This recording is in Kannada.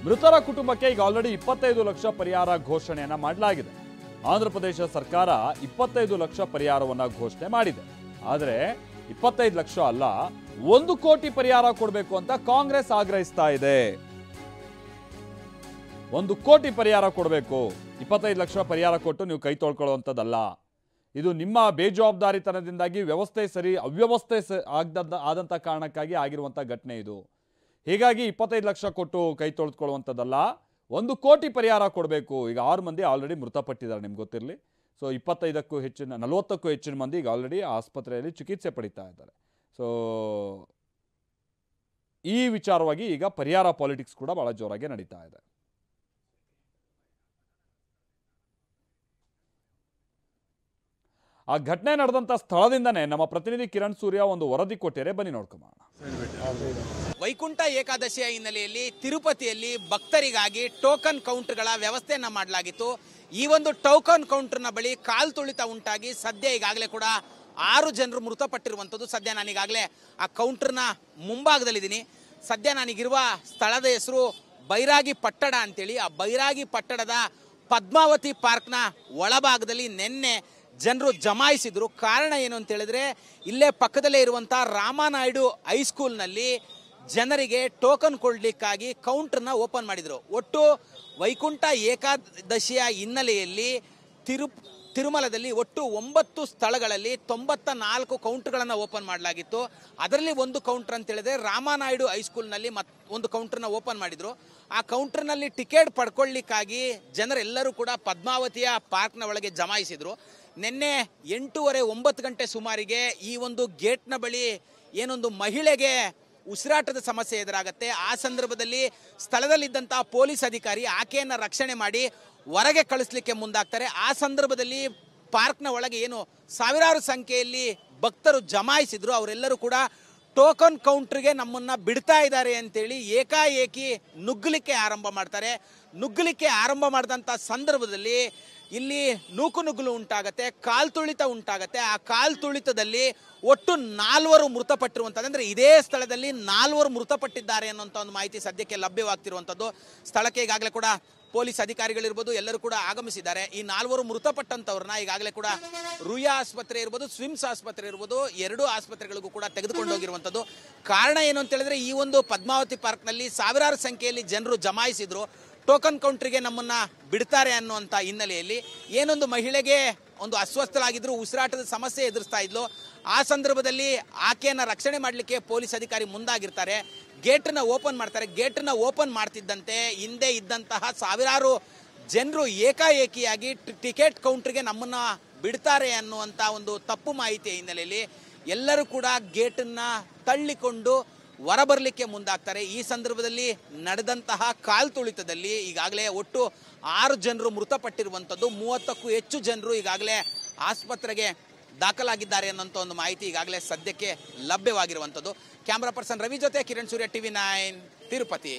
ಮೃತರ ಕುಟುಂಬಕ್ಕೆ ಈಗ ಆಲ್ರೆಡಿ 25 ಲಕ್ಷ ಪರಿಹಾರ ಘೋಷಣೆಯನ್ನ ಮಾಡಲಾಗಿದೆ. ಆಂಧ್ರ ಪ್ರದೇಶ ಸರ್ಕಾರ 25 ಲಕ್ಷ ಪರಿಹಾರವನ್ನ ಘೋಷಣೆ ಮಾಡಿದೆ. ಆದರೆ 25 ಲಕ್ಷ ಅಲ್ಲ, 1 ಕೋಟಿ ಪರಿಹಾರ ಕೊಡಬೇಕು ಅಂತ ಕಾಂಗ್ರೆಸ್ ಆಗ್ರಹಿಸ್ತಾ ಇದೆ. 1 ಕೋಟಿ ಪರಿಹಾರ ಕೊಡಬೇಕು. 25 ಲಕ್ಷ ಪರಿಹಾರ ಕೊಟ್ಟು ನೀವು ಕೈ ತೊಳ್ಕೊಳ್ಳುವಂಥದ್ದಲ್ಲ. ಇದು ನಿಮ್ಮ ಬೇಜವಾಬ್ದಾರಿತನದಿಂದಾಗಿ ಅವ್ಯವಸ್ಥೆ ಆದಂಥ ಕಾರಣಕ್ಕಾಗಿ ಆಗಿರುವಂಥ ಘಟನೆ ಇದು. ಹೀಗಾಗಿ 25 ಲಕ್ಷ ಕೊಟ್ಟು ಕೈ ತೊಳೆದುಕೊಳ್ಳುವಂಥದ್ದಲ್ಲ, 1 ಕೋಟಿ ಪರಿಹಾರ ಕೊಡಬೇಕು. ಈಗ 6 ಮಂದಿ ಆಲ್ರೆಡಿ ಮೃತಪಟ್ಟಿದ್ದಾರೆ, ನಿಮ್ಗೆ ಗೊತ್ತಿರಲಿ. ಸೊ 25ಕ್ಕೂ ಹೆಚ್ಚಿನ 40ಕ್ಕೂ ಹೆಚ್ಚಿನ ಮಂದಿ ಈಗ ಆಲ್ರೆಡಿ ಆಸ್ಪತ್ರೆಯಲ್ಲಿ ಚಿಕಿತ್ಸೆ ಪಡಿತಾ ಇದ್ದಾರೆ. ಸೊ ಈ ವಿಚಾರವಾಗಿ ಈಗ ಪರಿಹಾರ ಪಾಲಿಟಿಕ್ಸ್ ಕೂಡ ಬಹಳ ಜೋರಾಗಿ ನಡೀತಾ ಇದೆ. ಆ ಘಟನೆ ನಡೆದಂತ ಸ್ಥಳದಿಂದನೇ ನಮ್ಮ ಪ್ರತಿನಿಧಿ ಕಿರಣ್ ಸೂರ್ಯ ಒಂದು ವರದಿ ಕೊಟ್ಟಿದ್ದಾರೆ, ಬನ್ನಿ ನೋಡ್ಕೊಂಬೋಣ. ವೈಕುಂಠ ಏಕಾದಶಿಯ ಹಿನ್ನೆಲೆಯಲ್ಲಿ ತಿರುಪತಿಯಲ್ಲಿ ಭಕ್ತರಿಗಾಗಿ ಟೋಕನ್ ಕೌಂಟರ್ಗಳ ವ್ಯವಸ್ಥೆಯನ್ನ ಮಾಡಲಾಗಿತ್ತು. ಈ ಒಂದು ಟೋಕನ್ ಕೌಂಟರ್ನ ಬಳಿ ಕಾಲ್ ತುಳಿತ ಉಂಟಾಗಿ ಸದ್ಯ ಈಗಾಗಲೇ ಕೂಡ 6 ಜನರು ಮೃತಪಟ್ಟಿರುವಂಥದ್ದು. ಸದ್ಯ ನಾನೀಗಾಗಲೇ ಆ ಕೌಂಟರ್ನ ಮುಂಭಾಗದಲ್ಲಿದ್ದೀನಿ. ಸದ್ಯ ನಾನೀಗಿರುವ ಸ್ಥಳದ ಹೆಸರು ಬೈರಾಗಿ ಪಟ್ಟಣ ಅಂತೇಳಿ. ಆ ಬೈರಾಗಿ ಪಟ್ಟಣದ ಪದ್ಮಾವತಿ ಪಾರ್ಕ್ನ ಒಳಭಾಗದಲ್ಲಿ ನಿನ್ನೆ ಜನರು ಜಮಾಯಿಸಿದ್ರು. ಕಾರಣ ಏನು ಅಂತ ಹೇಳಿದ್ರೆ, ಇಲ್ಲೇ ಪಕ್ಕದಲ್ಲೇ ಇರುವಂಥ ರಾಮನಾಯ್ಡು ಹೈಸ್ಕೂಲ್ನಲ್ಲಿ ಜನರಿಗೆ ಟೋಕನ್ ಕೊಡ್ಲಿಕ್ಕಾಗಿ ಕೌಂಟರ್ನ ಓಪನ್ ಮಾಡಿದ್ರು. ಒಟ್ಟು ವೈಕುಂಠ ಏಕಾದಶಿಯ ಹಿನ್ನೆಲೆಯಲ್ಲಿ ತಿರುಮಲದಲ್ಲಿ ಒಟ್ಟು 9 ಸ್ಥಳಗಳಲ್ಲಿ 94 ಕೌಂಟರ್ಗಳನ್ನು ಓಪನ್ ಮಾಡಲಾಗಿತ್ತು. ಅದರಲ್ಲಿ ಒಂದು ಕೌಂಟರ್ ಅಂತ ಹೇಳಿದ್ರೆ ರಾಮನಾಯ್ಡು ಹೈಸ್ಕೂಲ್ನಲ್ಲಿ ಒಂದು ಕೌಂಟರ್ನ ಓಪನ್ ಮಾಡಿದ್ರು. ಆ ಕೌಂಟರ್ನಲ್ಲಿ ಟಿಕೆಟ್ ಪಡ್ಕೊಳ್ಳಿಕ್ಕಾಗಿ ಜನರೆಲ್ಲರೂ ಕೂಡ ಪದ್ಮಾವತಿಯ ಪಾರ್ಕ್ನ ಒಳಗೆ ಜಮಾಯಿಸಿದ್ರು. ನಿನ್ನೆ 8:30 9 ಗಂಟೆ ಸುಮಾರಿಗೆ ಈ ಒಂದು ಗೇಟ್ನ ಬಳಿ ಏನೊಂದು ಮಹಿಳೆಗೆ ಉಸಿರಾಟದ ಸಮಸ್ಯೆ ಎದುರಾಗುತ್ತೆ. ಆ ಸಂದರ್ಭದಲ್ಲಿ ಸ್ಥಳದಲ್ಲಿದ್ದಂತಹ ಪೊಲೀಸ್ ಅಧಿಕಾರಿ ಆಕೆಯನ್ನು ರಕ್ಷಣೆ ಮಾಡಿ ಹೊರಗೆ ಕಳಿಸ್ಲಿಕ್ಕೆ ಮುಂದಾಗ್ತಾರೆ. ಆ ಸಂದರ್ಭದಲ್ಲಿ ಪಾರ್ಕ್ನ ಒಳಗೆ ಏನು ಸಾವಿರಾರು ಸಂಖ್ಯೆಯಲ್ಲಿ ಭಕ್ತರು ಜಮಾಯಿಸಿದ್ರು. ಅವರೆಲ್ಲರೂ ಕೂಡ ಟೋಕನ್ ಕೌಂಟರ್ಗೆ ನಮ್ಮನ್ನ ಬಿಡ್ತಾ ಇದ್ದಾರೆ ಅಂತೇಳಿ ಏಕಾಏಕಿ ನುಗ್ಗಲಿಕ್ಕೆ ಆರಂಭ ಮಾಡ್ತಾರೆ. ನುಗ್ಗಲಿಕ್ಕೆ ಆರಂಭ ಮಾಡಿದಂಥ ಸಂದರ್ಭದಲ್ಲಿ ಇಲ್ಲಿ ನೂಕುನುಗ್ಗಲು ಉಂಟಾಗತ್ತೆ, ಕಾಲ್ ತುಳಿತ ಉಂಟಾಗತ್ತೆ. ಆ ಕಾಲ್ ತುಳಿತದಲ್ಲಿ ಒಟ್ಟು 4 ಮೃತಪಟ್ಟಿರುವಂಥದ್ದು, ಅಂದರೆ ಇದೇ ಸ್ಥಳದಲ್ಲಿ 4 ಮೃತಪಟ್ಟಿದ್ದಾರೆ ಅನ್ನುವಂಥ ಒಂದು ಮಾಹಿತಿ ಸದ್ಯಕ್ಕೆ ಲಭ್ಯವಾಗ್ತಿರುವಂಥದ್ದು. ಸ್ಥಳಕ್ಕೆ ಈಗಾಗಲೇ ಕೂಡ ಪೊಲೀಸ್ ಅಧಿಕಾರಿಗಳಿರ್ಬೋದು ಎಲ್ಲರೂ ಕೂಡ ಆಗಮಿಸಿದ್ದಾರೆ. ಈ 4 ಮೃತಪಟ್ಟಂಥವ್ರನ್ನ ಈಗಾಗಲೇ ಕೂಡ ರುಯಾ ಆಸ್ಪತ್ರೆ ಇರ್ಬೋದು, ಸ್ವಿಮ್ಸ್ ಆಸ್ಪತ್ರೆ ಇರ್ಬೋದು, 2 ಆಸ್ಪತ್ರೆಗಳಿಗೂ ಕೂಡ ತೆಗೆದುಕೊಂಡು ಹೋಗಿರುವಂಥದ್ದು. ಕಾರಣ ಏನು ಅಂತ ಹೇಳಿದ್ರೆ, ಈ ಒಂದು ಪದ್ಮಾವತಿ ಪಾರ್ಕ್ನಲ್ಲಿ ಸಾವಿರಾರು ಸಂಖ್ಯೆಯಲ್ಲಿ ಜನರು ಜಮಾಯಿಸಿದ್ರು. ಟೋಕನ್ ಕೌಂಟರ್ಗೆ ನಮ್ಮನ್ನ ಬಿಡ್ತಾರೆ ಅನ್ನುವಂಥ ಹಿನ್ನೆಲೆಯಲ್ಲಿ ಏನೊಂದು ಮಹಿಳೆಗೆ ಒಂದು ಅಸ್ವಸ್ಥಳಾಗಿದ್ರು, ಉಸಿರಾಟದ ಸಮಸ್ಯೆ ಎದುರಿಸ್ತಾ ಇದ್ಲು. ಆ ಸಂದರ್ಭದಲ್ಲಿ ಆಕೆಯನ್ನು ರಕ್ಷಣೆ ಮಾಡಲಿಕ್ಕೆ ಪೊಲೀಸ್ ಅಧಿಕಾರಿ ಮುಂದಾಗಿರ್ತಾರೆ. ಗೇಟನ್ನು ಓಪನ್ ಮಾಡ್ತಾರೆ. ಗೇಟನ್ನು ಓಪನ್ ಮಾಡ್ತಿದ್ದಂತೆ ಹಿಂದೆ ಇದ್ದಂತಹ ಸಾವಿರಾರು ಜನರು ಏಕಾಏಕಿಯಾಗಿ ಟಿಕೆಟ್ ಕೌಂಟರ್ಗೆ ನಮ್ಮನ್ನ ಬಿಡ್ತಾರೆ ಅನ್ನುವಂಥ ಒಂದು ತಪ್ಪು ಮಾಹಿತಿಯ ಹಿನ್ನೆಲೆಯಲ್ಲಿ ಎಲ್ಲರೂ ಕೂಡ ಗೇಟನ್ನು ತಳ್ಳಿಕೊಂಡು ಹೊರಬರಲಿಕ್ಕೆ ಮುಂದಾಗ್ತಾರೆ. ಈ ಸಂದರ್ಭದಲ್ಲಿ ನಡೆದಂತಹ ಕಾಲ್ ತುಳಿತದಲ್ಲಿ ಈಗಾಗಲೇ ಒಟ್ಟು 6 ಜನರು ಮೃತಪಟ್ಟಿರುವಂಥದ್ದು. 30ಕ್ಕೂ ಹೆಚ್ಚು ಜನರು ಈಗಾಗಲೇ ಆಸ್ಪತ್ರೆಗೆ ದಾಖಲಾಗಿದ್ದಾರೆ ಅನ್ನೋಂಥ ಒಂದು ಮಾಹಿತಿ ಈಗಾಗಲೇ ಸದ್ಯಕ್ಕೆ ಲಭ್ಯವಾಗಿರುವಂಥದ್ದು. ಕ್ಯಾಮ್ರಾ ಪರ್ಸನ್ ರವಿ ಜೊತೆ ಕಿರಣ್ ಸೂರ್ಯ, TV9 ತಿರುಪತಿ.